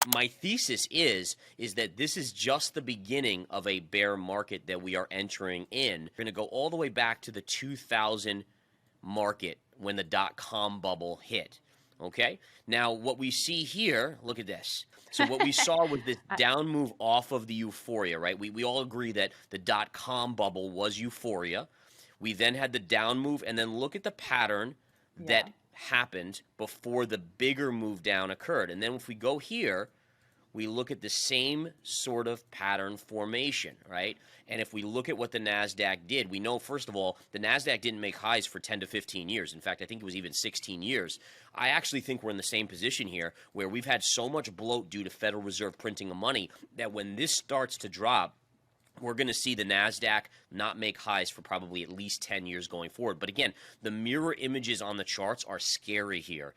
my thesis is that this is just the beginning of a bear market that we are entering in. We're going to go all the way back to the 2000 market when the dot-com bubble hit. Okay? Now, what we see here, look at this. So what we saw was this down move off of the euphoria, right? We all agree that the dot-com bubble was euphoria. We then had the down move, and then look at the pattern that happened before the bigger move down occurred. And then if we go here, we look at the same sort of pattern formation, right? And if we look at what the NASDAQ did, we know, first of all, the NASDAQ didn't make highs for 10 to 15 years. In fact, I think it was even 16 years. I actually think we're in the same position here where we've had so much bloat due to Federal Reserve printing of money that when this starts to drop, we're going to see the NASDAQ not make highs for probably at least 10 years going forward. But again, the mirror images on the charts are scary here.